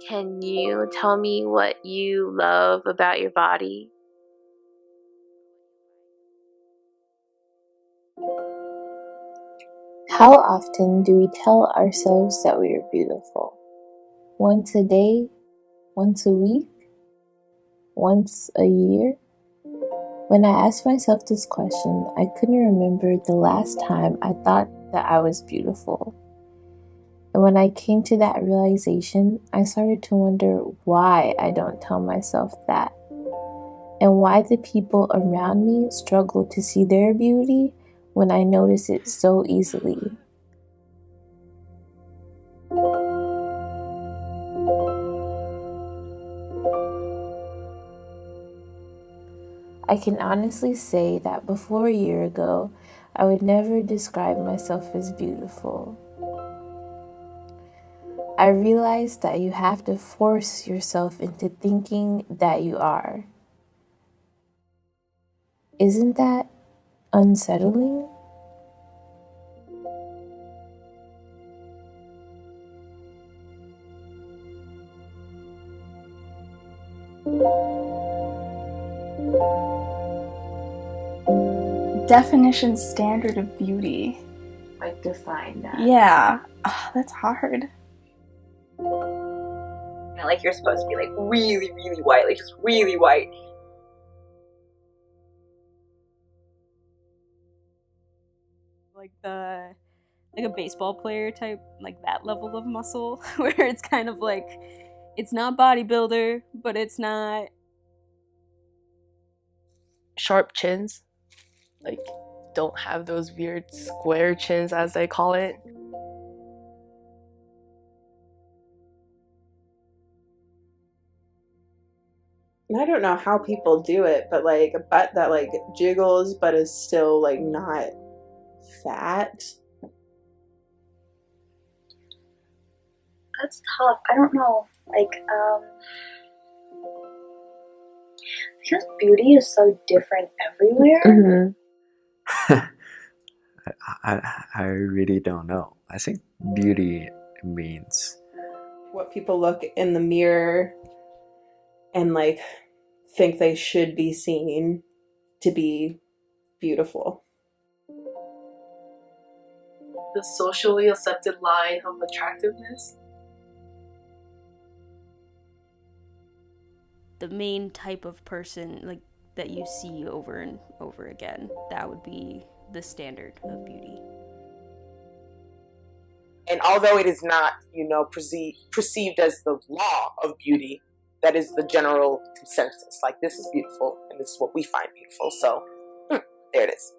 Can you tell me what you love about your body? How often do we tell ourselves that we are beautiful? Once a day? Once a week? Once a year? When I asked myself this question, I couldn't remember the last time I thought that I was beautiful. And when I came to that realization, I started to wonder why I don't tell myself that, and why the people around me struggle to see their beauty when I notice it so easily. I can honestly say that before a year ago, I would never describe myself as beautiful. I realized that you have to force yourself into thinking that you are. Isn't that unsettling? Definition standard of beauty. Like, define that. Yeah. That's hard. Like, you're supposed to be like really, really white, like just really white. Like a baseball player type, like that level of muscle, where it's kind of like, it's not bodybuilder, but it's not sharp chins. Like, don't have those weird square chins, as they call it. I don't know how people do it, but like a butt that like jiggles but is still like not fat. That's tough. I don't know. Like, because beauty is so different everywhere. I really don't know. I think beauty means what people look in the mirror and like think they should be seen to be beautiful. The socially accepted line of attractiveness. the main type of person like that you see over and over again. That would be the standard of beauty. And although it is not, perceived as the law of beauty, that is the general consensus. Like, this is beautiful, and this is what we find beautiful. So, there it is.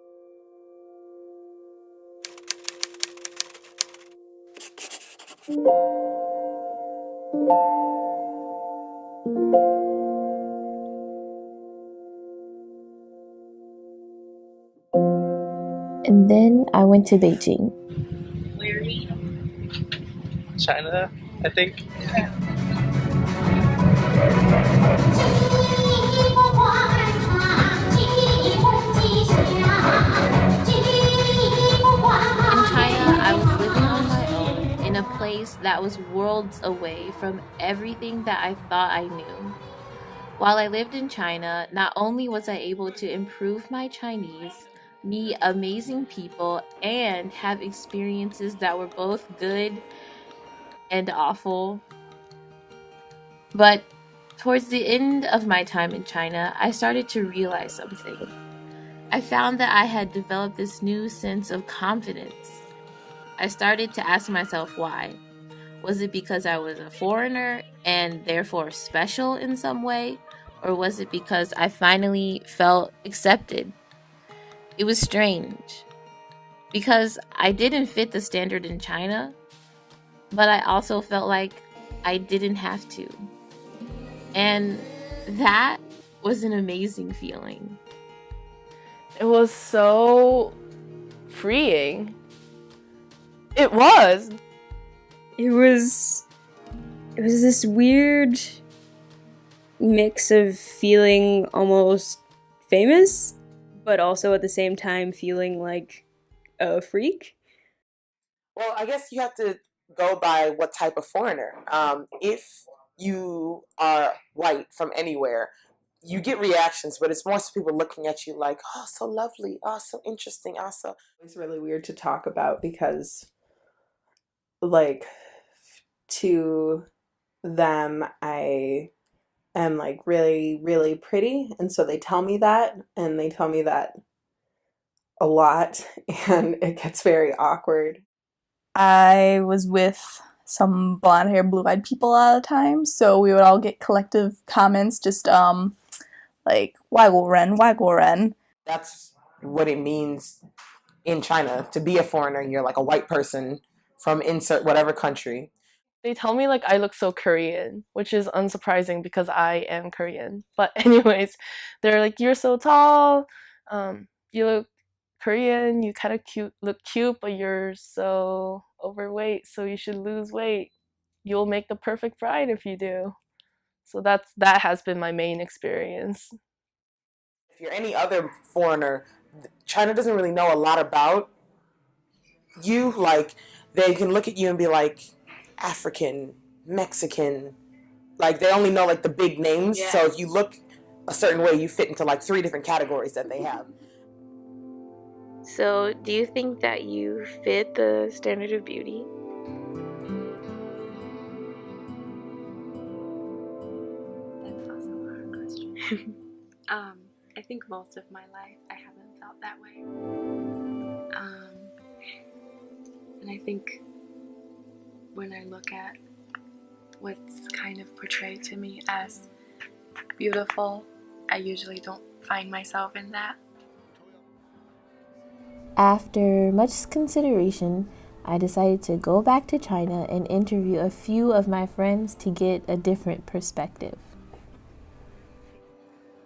And then I went to Beijing. Where are you? China, I think. In a place that was worlds away from everything that I thought I knew. While I lived in China, not only was I able to improve my Chinese, meet amazing people, and have experiences that were both good and awful, but towards the end of my time in China, I started to realize something. I found that I had developed this new sense of confidence. I started to ask myself why. Was it because I was a foreigner and therefore special in some way? Or was it because I finally felt accepted? It was strange. Because I didn't fit the standard in China, but I also felt like I didn't have to. And that was an amazing feeling. It was so freeing. It was this weird mix of feeling almost famous, but also at the same time feeling like a freak. Well, I guess you have to go by what type of foreigner. If you are white from anywhere, you get reactions, but it's most people looking at you like, oh, so lovely, oh, so interesting, also. It's really weird to talk about because, like, to them, I am like really, really pretty. And so they tell me that, and they tell me that a lot, and it gets very awkward. I was with some blonde hair, blue eyed people all the time, so we would all get collective comments just like 外国人, 外国人. That's what it means in China to be a foreigner. You're like a white person from insert whatever country. They tell me like I look so Korean, which is unsurprising because I am Korean. But anyways, they're like, you're so tall, you look Korean, you kind of look cute, but you're so overweight, so you should lose weight. You'll make the perfect bride if you do. So that has been my main experience. If you're any other foreigner, China doesn't really know a lot about you. Like, they can look at you and be like, African, Mexican. Like, they only know like the big names. Yeah. So if you look a certain way, you fit into like 3 different categories that they have. So, do you think that you fit the standard of beauty? That's also a hard question. I think most of my life I haven't felt that way. And I think when I look at what's kind of portrayed to me as beautiful, I usually don't find myself in that. After much consideration, I decided to go back to China and interview a few of my friends to get a different perspective.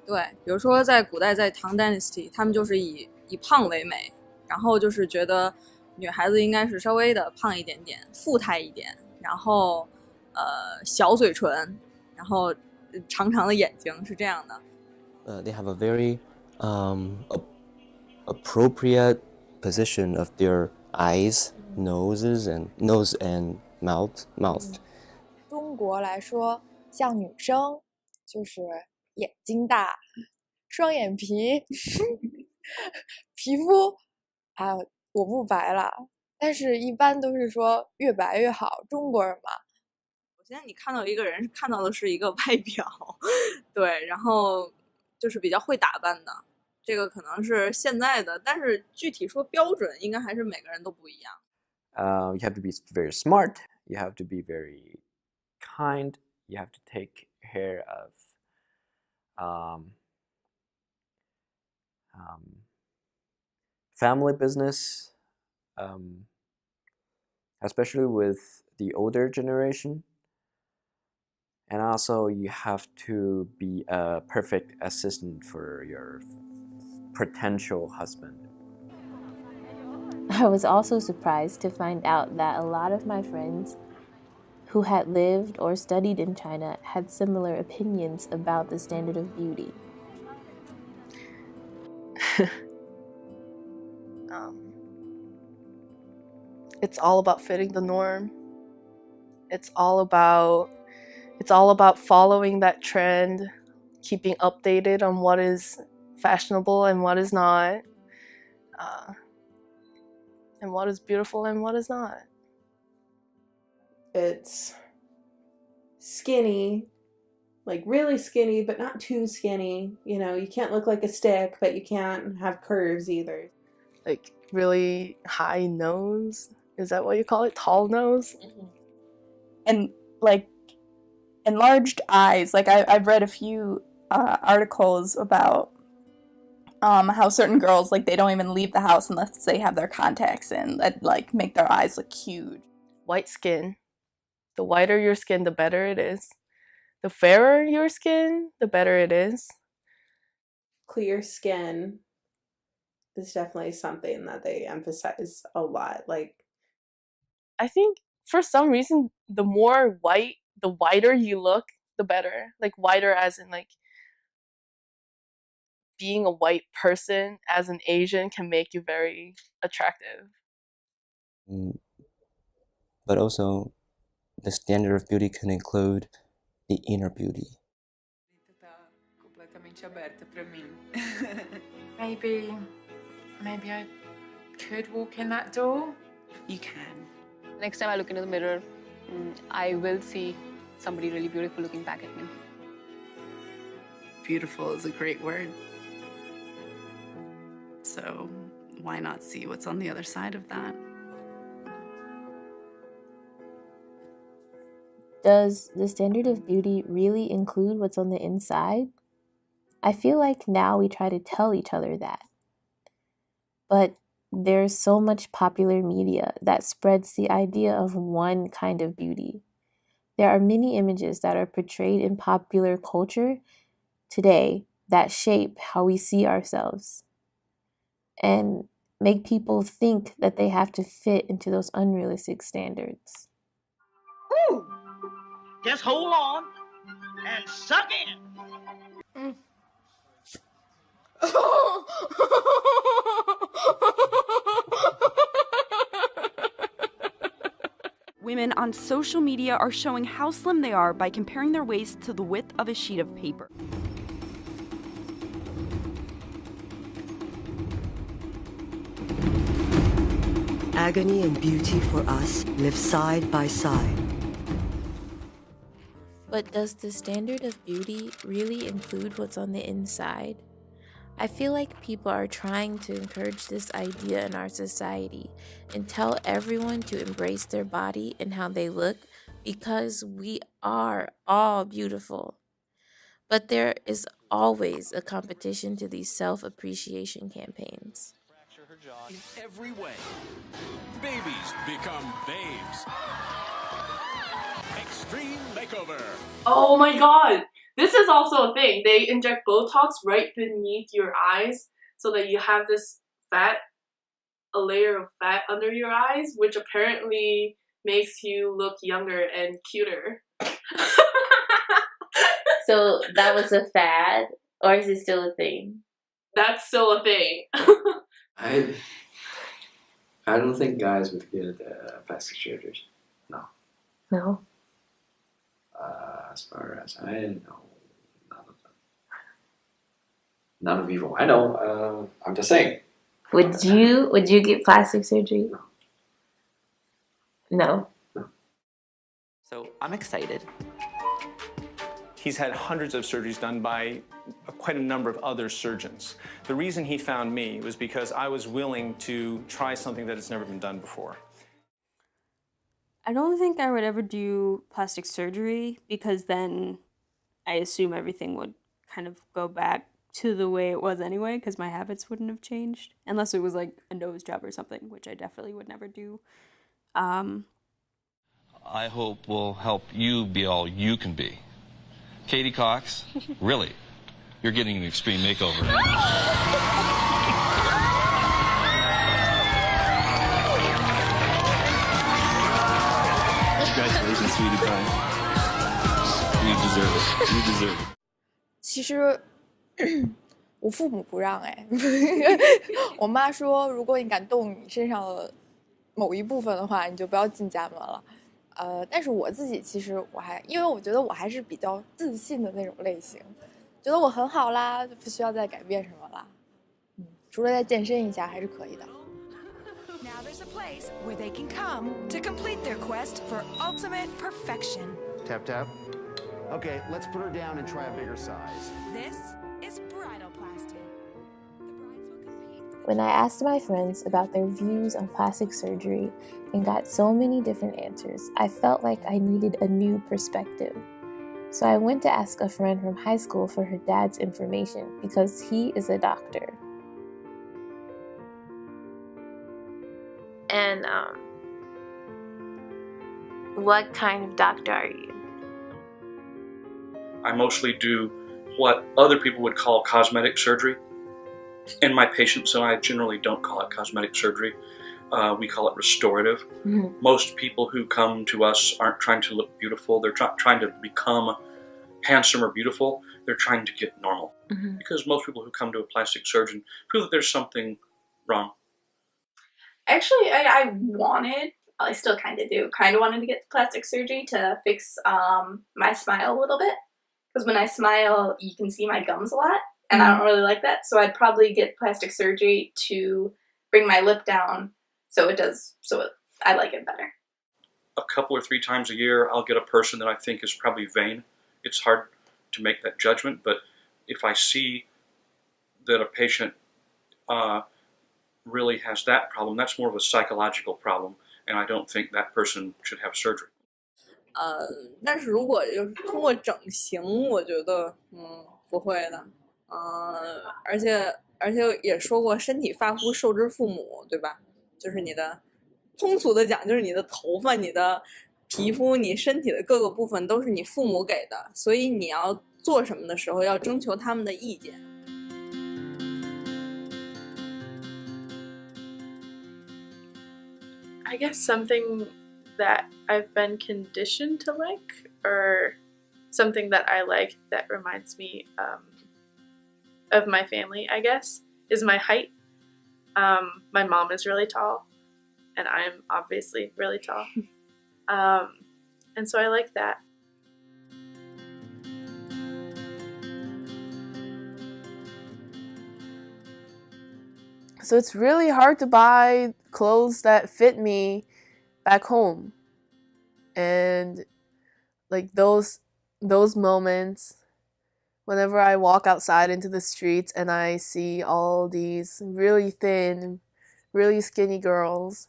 对，比如说在古代，在唐 Dynasty， 他们就是以胖为美，然后就是觉得女孩子应该是稍微的胖一点点，富态一点，然后小嘴唇，然后长长的眼睛，是这样的。They have a very appropriate position of their eyes, nose and mouth. 中国来说，像女生就是眼睛大，双眼皮，皮肤啊，我不白了，但是一般都是说越白越好，中国人嘛。首先你看到一个人，看到的是一个外表，对，然后就是比较会打扮的，这个可能是现在的，但是具体说标准，应该还是每个人都不一样。You have to be very smart. You have to be very kind. You have to take care of family business, especially with the older generation. And also, you have to be a perfect assistant for your potential husband. I was also surprised to find out that a lot of my friends who had lived or studied in China had similar opinions about the standard of beauty. It's all about fitting the norm. It's all about following that trend, keeping updated on what is fashionable and what is not, and what is beautiful and what is not. It's skinny, like really skinny, but not too skinny. You know, you can't look like a stick, but you can't have curves either. Like really high nose? Is that what you call it? Tall nose? Mm-hmm. And like enlarged eyes. Like I've read a few articles about how certain girls, like, they don't even leave the house unless they have their contacts in that like make their eyes look huge. White skin. The whiter your skin, the better it is. The fairer your skin, the better it is. Clear skin is definitely something that they emphasize a lot. Like, I think for some reason, the whiter you look, the better. Like whiter as in like being a white person as an Asian can make you very attractive. but also the standard of beauty can include the inner beauty. Maybe I could walk in that door. You can. Next time I look into the mirror, I will see somebody really beautiful looking back at me. Beautiful is a great word. So why not see what's on the other side of that? Does the standard of beauty really include what's on the inside? I feel like now we try to tell each other that. But there's so much popular media that spreads the idea of one kind of beauty. There are many images that are portrayed in popular culture today that shape how we see ourselves and make people think that they have to fit into those unrealistic standards. Woo! Just hold on and suck in. Women on social media are showing how slim they are by comparing their waist to the width of a sheet of paper. Agony and beauty for us live side by side. But does the standard of beauty really include what's on the inside? I feel like people are trying to encourage this idea in our society and tell everyone to embrace their body and how they look because we are all beautiful. But there is always a competition to these self-appreciation campaigns. In every way. Babies become babes. Extreme makeover. Oh my god! This is also a thing. They inject Botox right beneath your eyes so that you have this a layer of fat under your eyes, which apparently makes you look younger and cuter. So that was a fad, or is it still a thing? That's still a thing. I don't think guys would get plastic surgery. No. No. As far as I know, none of them. None of people I know. I'm just saying. Would you get plastic surgery? No. So I'm excited. He's had hundreds of surgeries done by quite a number of other surgeons. The reason he found me was because I was willing to try something that has never been done before. I don't think I would ever do plastic surgery because then I assume everything would kind of go back to the way it was anyway because my habits wouldn't have changed. Unless it was like a nose job or something, which I definitely would never do. I hope will help you be all you can be. Katie Cox, really, you're getting an extreme makeover. Congratulations, sweetie pie. You deserve it. You deserve it. 其实我父母不让哎，我妈说，如果你敢动你身上的某一部分的话，你就不要进家门了。但是我自己其实因为我觉得我还是比较自信的那种类型，觉得我很好啦，就不需要再改变什么啦。除了再健身一下还是可以的。Now there's a place where they can come to complete their quest for ultimate perfection. Tap, tap. Okay, let's put her down and try a bigger size. This is bridalplasty. When I asked my friends about their views on plastic surgery and got so many different answers, I felt like I needed a new perspective. So I went to ask a friend from high school for her dad's information because he is a doctor. And what kind of doctor are you? I mostly do what other people would call cosmetic surgery. And my patients and I generally don't call it cosmetic surgery. We call it restorative. Mm-hmm. Most people who come to us aren't trying to look beautiful. They're trying to become handsome or beautiful. They're trying to get normal. Mm-hmm. Because most people who come to a plastic surgeon feel that there's something wrong. Actually, I wanted I still kind of do. Kind of wanted to get plastic surgery to fix my smile a little bit. Because when I smile, you can see my gums a lot. And I don't really like that. So I'd probably get plastic surgery to bring my lip down so I like it better. A couple or 3 times a year, I'll get a person that I think is probably vain. It's hard to make that judgment, but if I see that a patient really has that problem, that's more of a psychological problem, and I don't think that person should have surgery. 但是如果就是通过整形，我觉得不会的，而且也说过，身体发肤受之父母，对吧？就是你的，通俗的讲，就是你的头发、你的皮肤、你身体的各个部分都是你父母给的，所以你要做什么的时候要征求他们的意见。I guess something that I've been conditioned to like, or something that I like that reminds me of my family, I guess, is my height. My mom is really tall, and I'm obviously really tall. And so I like that. So it's really hard to buy clothes that fit me back home. And like those moments whenever I walk outside into the streets and I see all these really thin, really skinny girls,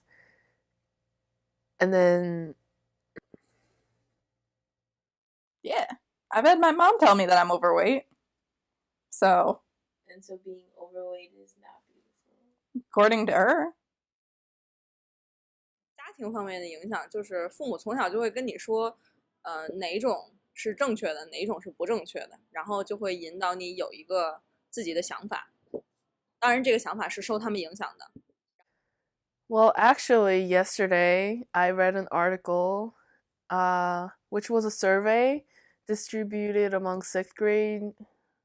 and then yeah, I've had my mom tell me that I'm overweight. So And so being overweight is not beautiful. according to her. 家庭方面的影响就是父母从小就会跟你说，哪种是正确的，哪种是不正确的，然后就会引导你有一个自己的想法。当然，这个想法是受他们影响的。Well, actually, yesterday I read an article, which was a survey distributed among 6th grade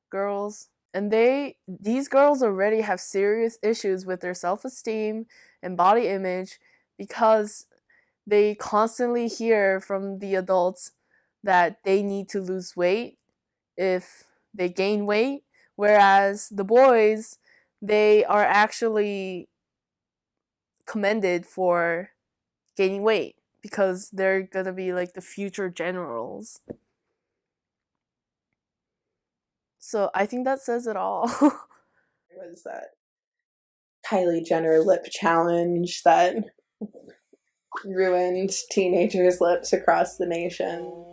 girls. And these girls already have serious issues with their self-esteem and body image because they constantly hear from the adults that they need to lose weight if they gain weight, whereas the boys, they are actually commended for gaining weight because they're gonna be like the future generals. So I think that says it all. There was that Kylie Jenner lip challenge that ruined teenagers' lips across the nation.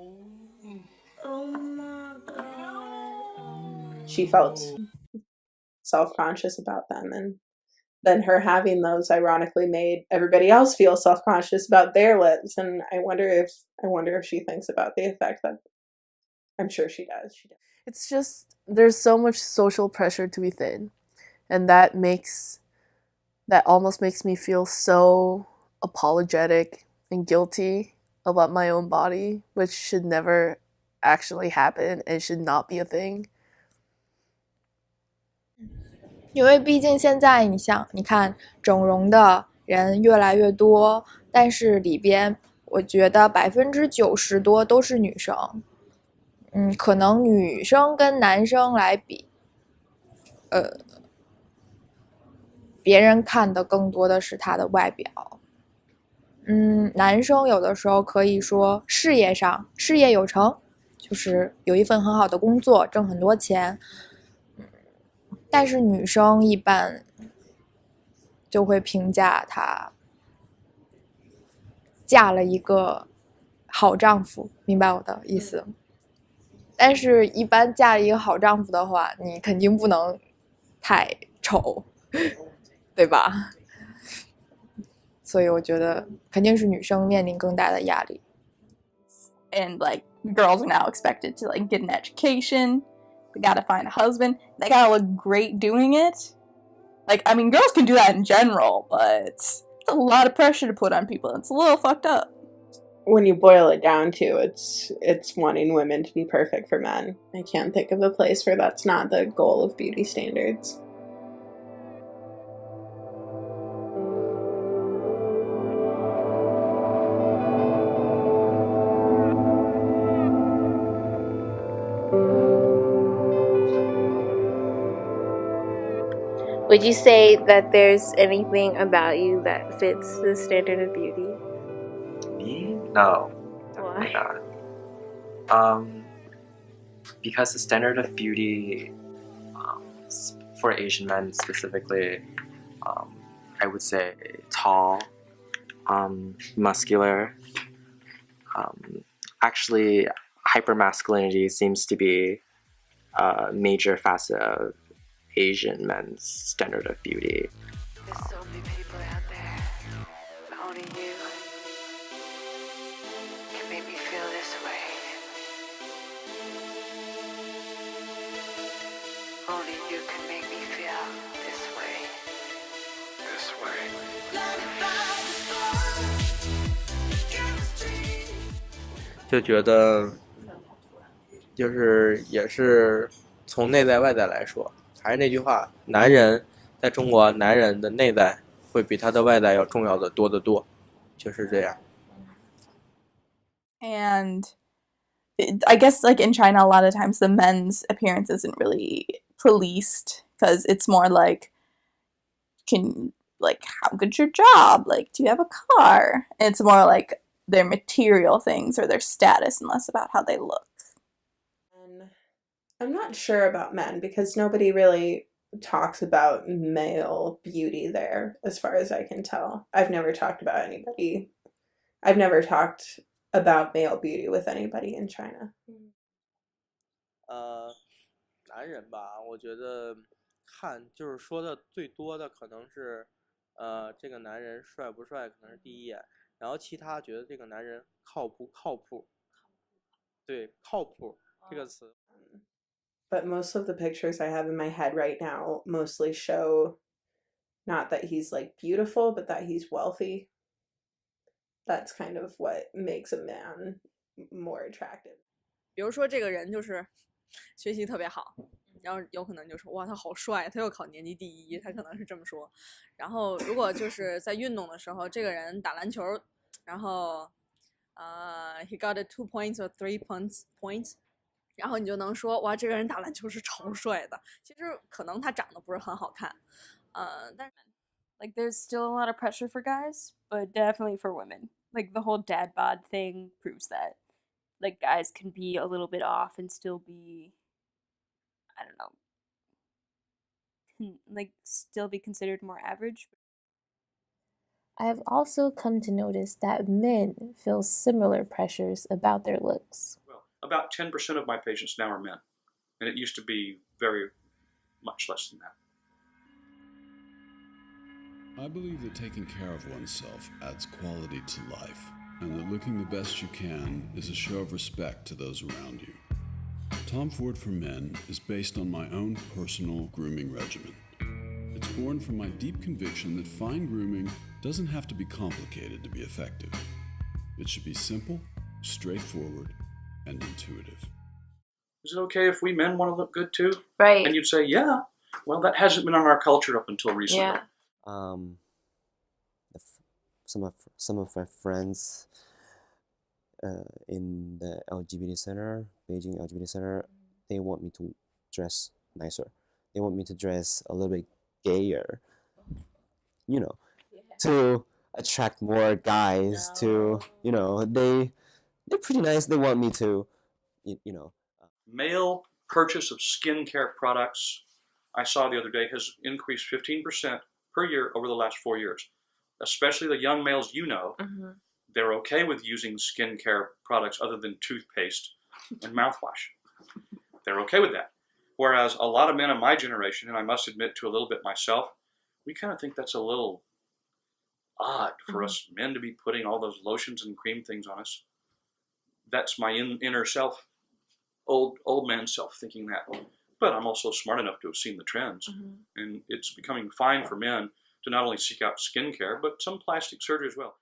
She felt self-conscious about them, and then her having those ironically made everybody else feel self-conscious about their lips, and I wonder if she thinks about the effect that I'm sure she does. It's just there's so much social pressure to be thin, and that almost makes me feel so apologetic and guilty about my own body, which should never actually happen and should not be a thing. 因为毕竟现在你看整容的人越来越多，但是里边我觉得90%多都是女生。可能女生跟男生来比，别人看的更多的是他的外表。男生有的时候可以说事业有成，就是有一份很好的工作，挣很多钱。但是女生一般就会评价她嫁了一个好丈夫，明白我的意思？但是一般嫁了一个好丈夫的话，你肯定不能太丑，对吧？所以我觉得肯定是女生面临更大的压力。And like girls are now expected to like get an education. They gotta find a husband. They gotta look great doing it. Like, I mean, girls can do that in general, but it's a lot of pressure to put on people. It's a little fucked up. When you boil it down to, it's wanting women to be perfect for men. I can't think of a place where that's not the goal of beauty standards. Would you say that there's anything about you that fits the standard of beauty? Me? No, definitely Why? not. Because the standard of beauty for Asian men specifically, I would say tall, muscular. Actually, hypermasculinity seems to be a major facet of Asian men's standard of beauty. There's so many people out there, but only you can make me feel this way. Only you can make me feel this way. This way. 就觉得就是也是从内在外在来说，还是那句话，男人在中国，男人的内在会比他的外在要重要的多得多，就是这样。And I guess like in China, a lot of times the men's appearance isn't really policed because it's more like, how good's your job? Like, do you have a car? And it's more like their material things or their status and less about how they look. And I'm not sure about men because nobody really talks about male beauty there, as far as I can tell. I've never talked about male beauty with anybody in China. 男人吧，我觉得就是说的最多的可能是，这个男人帅不帅可能是第一眼，然后其他觉得这个男人靠不靠谱，对，靠谱这个词。But most of the pictures I have in my head right now mostly show not that he's like beautiful, but that he's wealthy. That's kind of what makes a man more attractive. 比如说这个人就是学习特别好，然后有可能就说哇他好帅，他又考年级第一，他可能是这么说。然后如果就是在运动的时候，这个人打篮球，然后he got a 2 points or 3 points， 然后你就能说哇这个人打篮球是超帅的。其实可能他长得不是很好看，但是 like there's still a lot of pressure for guys, but definitely for women. Like the whole dad bod thing proves that. Like guys can be a little bit off and still be, I don't know, like still be considered more average. I have also come to notice that men feel similar pressures about their looks. Well, about 10% of my patients now are men, and it used to be very much less than that. I believe that taking care of oneself adds quality to life, and that looking the best you can is a show of respect to those around you. Tom Ford for Men is based on my own personal grooming regimen. It's born from my deep conviction that fine grooming doesn't have to be complicated to be effective. It should be simple, straightforward, and intuitive. Is it okay if we men want to look good too? Right. And you'd say, yeah. Well, that hasn't been in our culture up until recently. Yeah. Some of my friends in the LGBT center, Beijing LGBT center, they want me to dress nicer. They want me to dress a little bit gayer, to attract more guys. To they're pretty nice. They want me to, Male purchase of skincare products, I saw the other day, has increased 15% per year over the last 4 years. Especially the young males they're okay with using skincare products other than toothpaste and mouthwash. They're okay with that. Whereas a lot of men of my generation, and I must admit to a little bit myself, we kind of think that's a little odd for us men to be putting all those lotions and cream things on us. That's my inner self, old man self thinking that. But I'm also smart enough to have seen the trends. And it's becoming fine for men to not only seek out skincare, but some plastic surgery as well.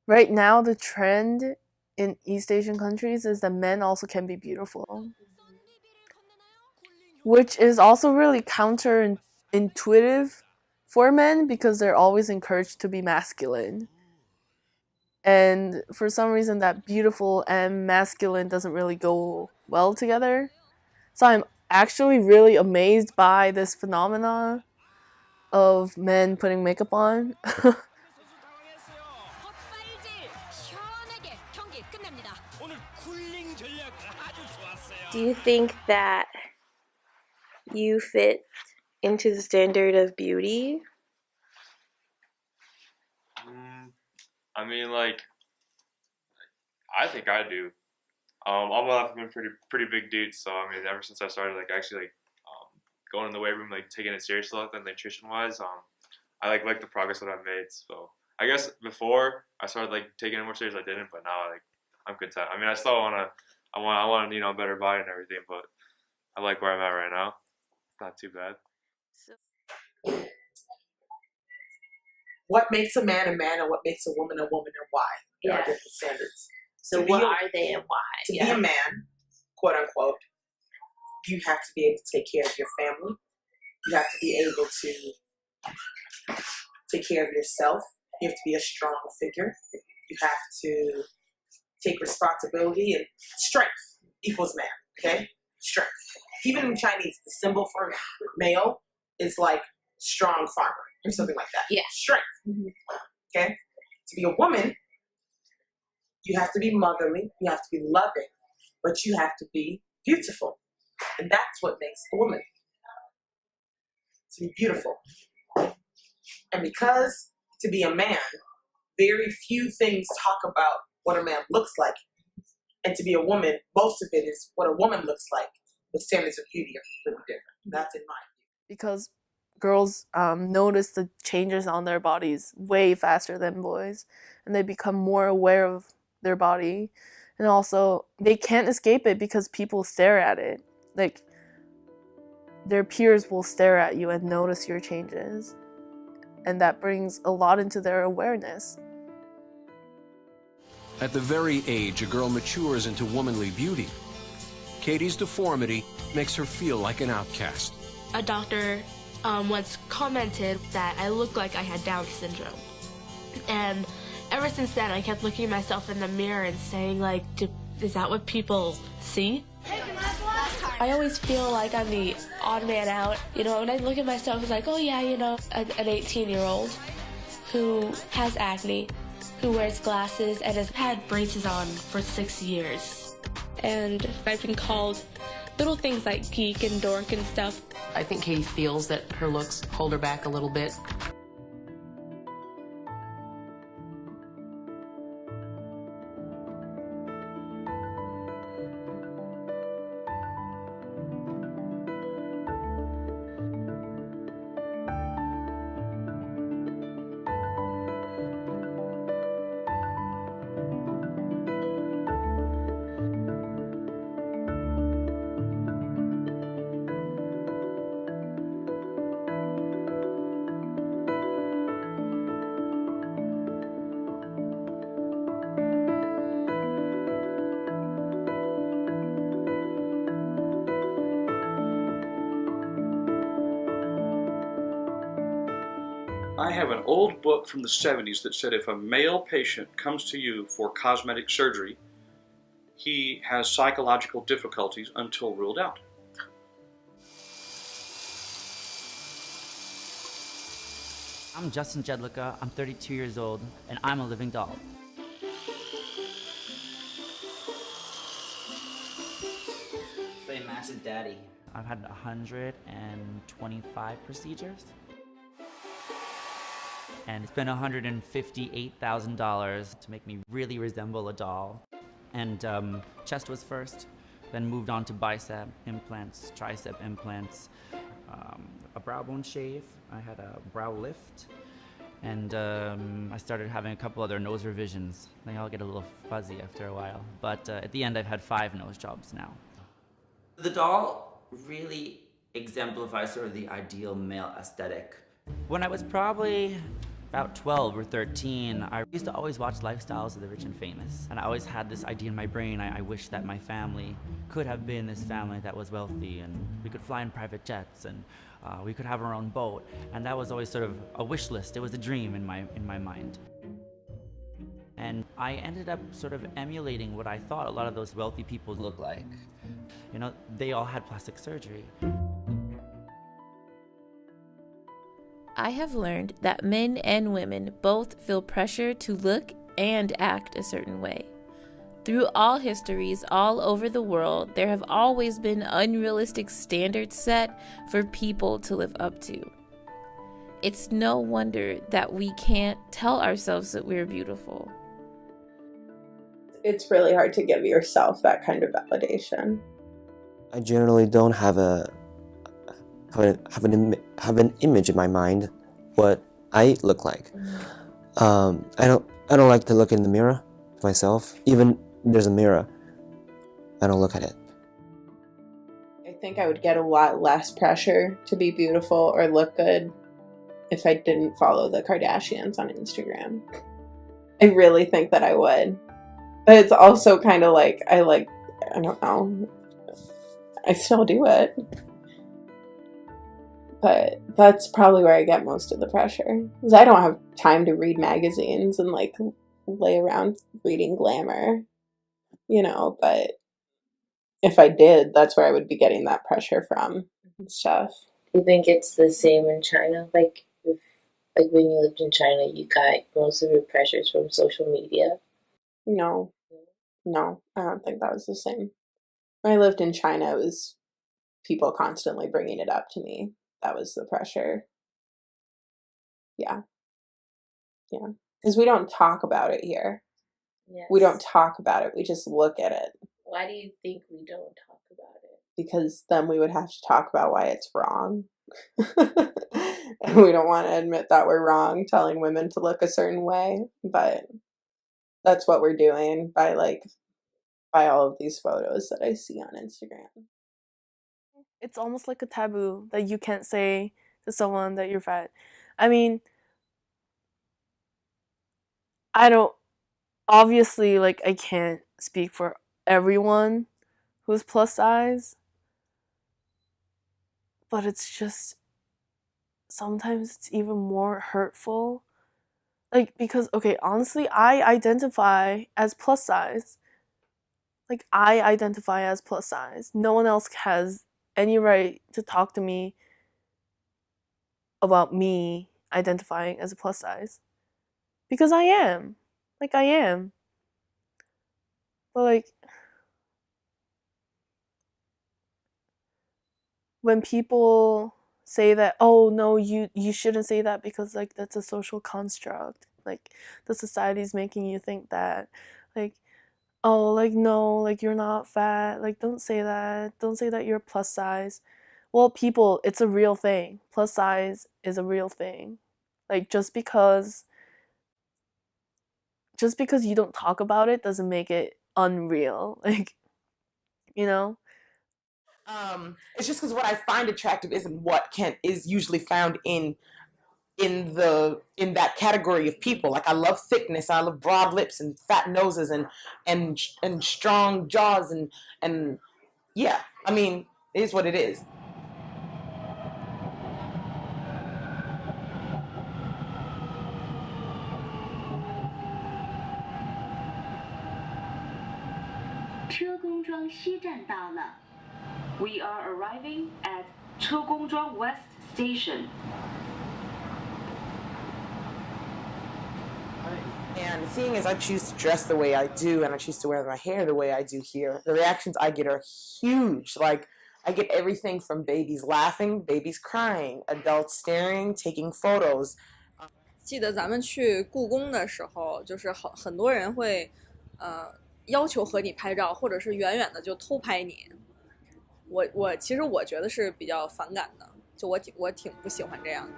Right now, the trend in East Asian countries is that men also can be beautiful, which is also really counterintuitive for men because they're always encouraged to be masculine. And for some reason, that beautiful and masculine doesn't really go well together. So I'm actually really amazed by this phenomena of men putting makeup on. Do you think that you fit into the standard of beauty? I mean, like, I think I do. All my life I've been pretty big dude, so I mean, ever since I started like actually like going in the weight room, like taking it seriously, like nutrition wise, I like the progress that I've made. So I guess before I started like taking it more serious, I didn't, but now like I'm content. I mean, I still I want a better body and everything, but I like where I'm at right now. It's not too bad. What makes a man and what makes a woman and why? There are different standards. So what are they and why? To be a man, quote unquote, you have to be able to take care of your family. You have to be able to take care of yourself. You have to be a strong figure. You have to take responsibility, and strength equals man, okay? Strength. Even in Chinese, the symbol for male is like strong farmer or something like that. Yeah. Strength. Okay? To be a woman, you have to be motherly, you have to be loving, but you have to be beautiful. And that's what makes a woman. To be beautiful. And because to be a man, very few things talk about what a man looks like. And to be a woman, most of it is what a woman looks like. The standards of beauty are completely different. That's in my view. Because girls notice the changes on their bodies way faster than boys, and they become more aware of their body, and also they can't escape it because people stare at it. Like, their peers will stare at you and notice your changes, and that brings a lot into their awareness. At the very age a girl matures into womanly beauty, Katie's deformity makes her feel like an outcast. A doctor once commented that I looked like I had Down syndrome. And ever since then, I kept looking at myself in the mirror and saying, like, is that what people see? I always feel like I'm the odd man out. You know, when I look at myself, it's like, oh yeah, you know, an 18-year-old who has acne, who wears glasses and has had braces on for 6 years. And I've been called little things like geek and dork and stuff. I think Katie feels that her looks hold her back a little bit. I have an old book from the 70s that said if a male patient comes to you for cosmetic surgery, he has psychological difficulties until ruled out. I'm Justin Jedlicka, I'm 32 years old, and I'm a living doll. Say massive daddy. I've had 125 procedures. And it's been $158,000 to make me really resemble a doll. And chest was first, then moved on to bicep implants, tricep implants, a brow bone shave. I had a brow lift, and I started having a couple other nose revisions. They all get a little fuzzy after a while. But at the end, I've had 5 nose jobs now. The doll really exemplifies sort of the ideal male aesthetic. When I was probably about 12 or 13, I used to always watch Lifestyles of the Rich and Famous. And I always had this idea in my brain, I wish that my family could have been this family that was wealthy, and we could fly in private jets, and we could have our own boat. And that was always sort of a wish list. It was a dream in my mind. And I ended up sort of emulating what I thought a lot of those wealthy people look like. You know, they all had plastic surgery. I have learned that men and women both feel pressure to look and act a certain way. Through all histories all over the world, there have always been unrealistic standards set for people to live up to. It's no wonder that we can't tell ourselves that we're beautiful. It's really hard to give yourself that kind of validation. I generally don't have an image in my mind what I look like. I don't like to look in the mirror myself. Even there's a mirror, I don't look at it. I think I would get a lot less pressure to be beautiful or look good if I didn't follow the Kardashians on Instagram. I really think that I would. But it's also kind of like, I don't know, I still do it. But that's probably where I get most of the pressure. Because I don't have time to read magazines and like lay around reading glamour, you know, but if I did, that's where I would be getting that pressure from and stuff. You think it's the same in China? Like when you lived in China, you got most of your pressures from social media? No, I don't think that was the same. When I lived in China, it was people constantly bringing it up to me. That was the pressure. Yeah. Because we don't talk about it here. Yes. We don't talk about it. We just look at it. Why do you think we don't talk about it? Because then we would have to talk about why it's wrong. And we don't want to admit that we're wrong, telling women to look a certain way. But that's what we're doing by all of these photos that I see on Instagram. It's almost like a taboo that you can't say to someone that you're fat. I mean, obviously, like, I can't speak for everyone who's plus size, but it's just, sometimes it's even more hurtful. Like, because, okay, honestly, I identify as plus size. Like, I identify as plus size. No one else has any right to talk to me about me identifying as a plus size. Because I am. Like, I am. But, like, when people say that, oh, no, you shouldn't say that because, like, that's a social construct. Like, the society's making you think that. Like, oh, like, no, like, you're not fat. Like, don't say that. Don't say that you're plus size. Well, people, it's a real thing. Plus size is a real thing. Like, just because you don't talk about it doesn't make it unreal. Like, you know? It's just because what I find attractive isn't what is usually found in that category of people. Like, I love thickness, I love broad lips and fat noses and strong jaws and yeah. I mean, it is what it is. We are arriving at 车公庄 West Station. And seeing as I choose to dress the way I do and I choose to wear my hair the way I do here, the reactions I get are huge. Like, I get everything from babies laughing, babies crying, adults staring, taking photos. 记得咱们去故宫的时候，就是很多人会要求和你拍照，或者是远远的就偷拍你。其实我觉得是比较反感的，就我挺不喜欢这样的。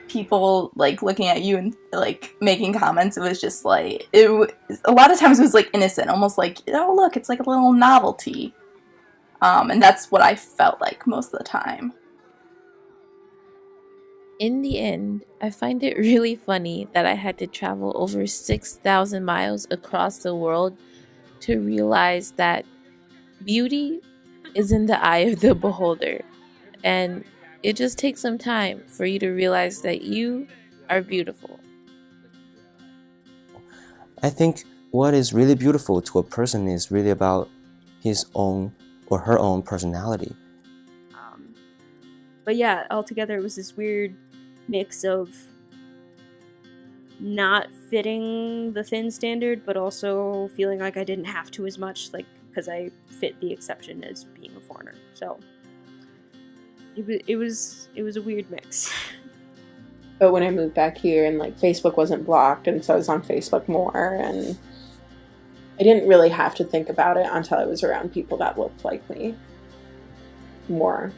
People like looking at you and like making comments. It was just like a lot of times it was like innocent, almost like, oh look, it's like a little novelty, and that's what I felt like most of the time. In the end, I find it really funny that I had to travel over 6,000 miles across the world to realize that beauty is in the eye of the beholder, and it just takes some time for you to realize that you are beautiful. I think what is really beautiful to a person is really about his own or her own personality. But yeah, altogether it was this weird mix of not fitting the thin standard, but also feeling like I didn't have to as much, like, because I fit the exception as being a foreigner. So it was a weird mix. But when I moved back here and like Facebook wasn't blocked, and so I was on Facebook more, and I didn't really have to think about it until I was around people that looked like me. More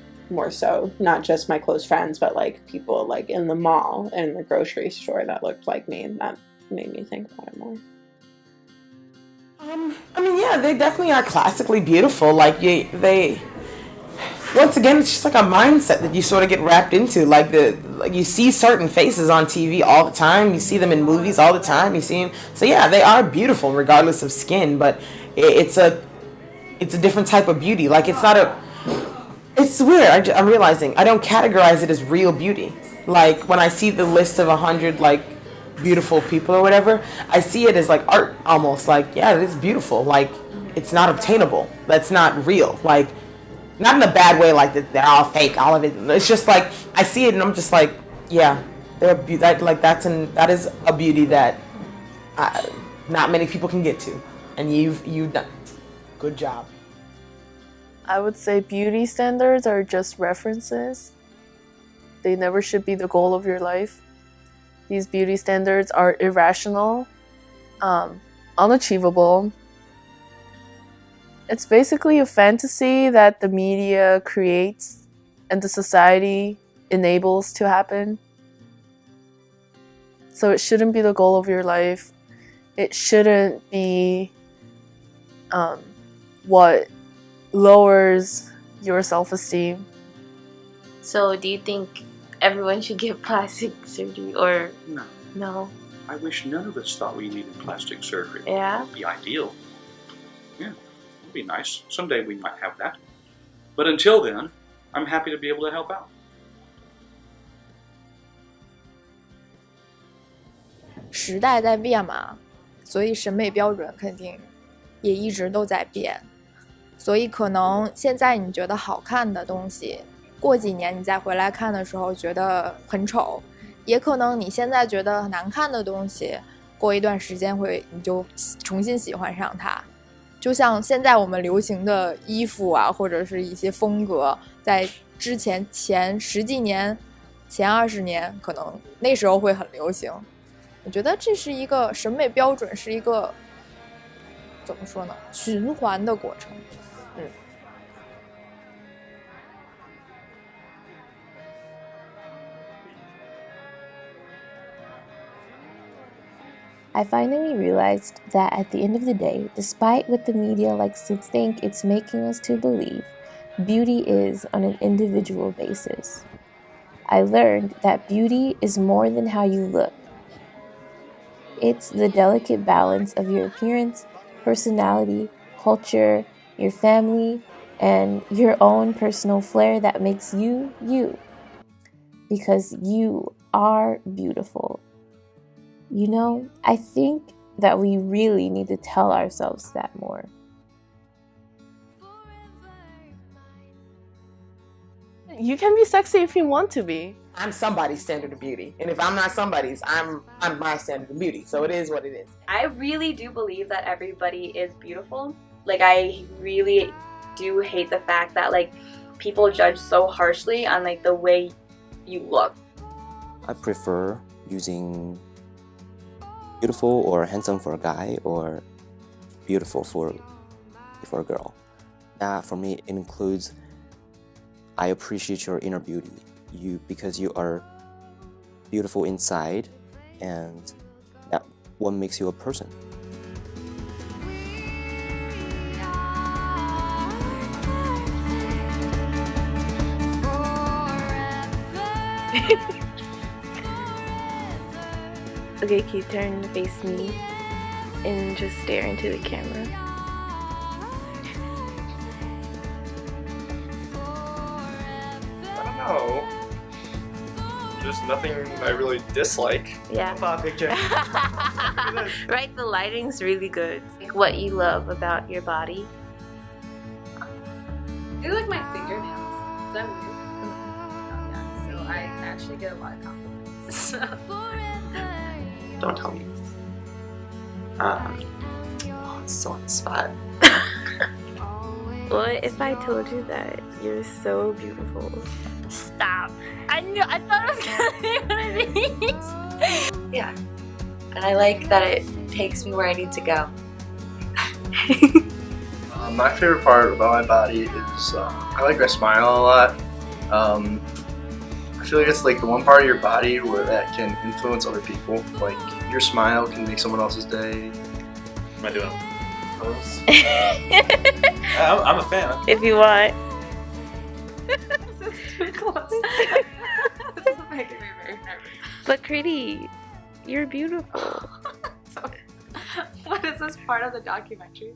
so, not just my close friends, but like people like in the mall and the grocery store that looked like me, and that made me think about it more. I mean, yeah, they definitely are classically beautiful. Like they once again, it's just like a mindset that you sort of get wrapped into. Like you see certain faces on TV all the time. You see them in movies all the time. You see them. So yeah, they are beautiful regardless of skin, but it's a different type of beauty. Like it's not a. It's weird. I'm realizing I don't categorize it as real beauty. Like when I see the list of 100 like beautiful people or whatever, I see it as like art almost. Like yeah, it is beautiful. Like it's not obtainable. That's not real. Like. Not in a bad way, like they're all fake, all of it. It's just like I see it and I'm just like, yeah, that is a beauty that not many people can get to, and you've done good job. I would say beauty standards are just references. They never should be the goal of your life. These beauty standards are irrational, unachievable. It's basically a fantasy that the media creates and the society enables to happen. So it shouldn't be the goal of your life. It shouldn't be what lowers your self-esteem. So do you think everyone should get plastic surgery or No. no? I wish none of us thought we needed plastic surgery. Yeah? It would be ideal. Yeah, it would be nice. Someday we might have that. But until then, I'm happy to be able to help out. 时代在变嘛，所以审美标准肯定也一直都在变。所以可能现在你觉得好看的东西，过几年你再回来看的时候觉得很丑，也可能你现在觉得难看的东西，过一段时间你就重新喜欢上它。就像现在我们流行的衣服啊，或者是一些风格，在之前前10几年、前20年，可能那时候会很流行。我觉得这是一个审美标准，是一个怎么说呢？循环的过程。I finally realized that at the end of the day, despite what the media likes to think it's making us to believe, beauty is on an individual basis. I learned that beauty is more than how you look. It's the delicate balance of your appearance, personality, culture, your family, and your own personal flair that makes you, you. Because you are beautiful. You know, I think that we really need to tell ourselves that more. You can be sexy if you want to be. I'm somebody's standard of beauty, and if I'm not somebody's, I'm my standard of beauty. So it is what it is. I really do believe that everybody is beautiful. Like, I really do hate the fact that like people judge so harshly on like the way you look. I prefer using beautiful or handsome for a guy or beautiful for a girl. That for me includes I appreciate your inner beauty. Because you are beautiful inside, and that what makes you a person. Okay, can you turn and face me and just stare into the camera? I don't know. There's nothing I really dislike. Yeah. About picture. Right, the lighting's really good. Like what you love about your body. I do like my fingernails. Is that weird? Oh, yeah. So I actually get a lot of compliments. Don't tell me. It's so on the spot. What if I told you that you're so beautiful? Stop. I thought it was gonna be one of these. Yeah. And I like that it takes me where I need to go. My favorite part about my body is I like my smile a lot. I feel like it's like the one part of your body where that can influence other people. Like your smile can make someone else's day. What am I doing? Pose? I'm a fan. If you want. This is too close. This is making me very nervous. But Kriti, you're beautiful. So, what is this part of the documentary?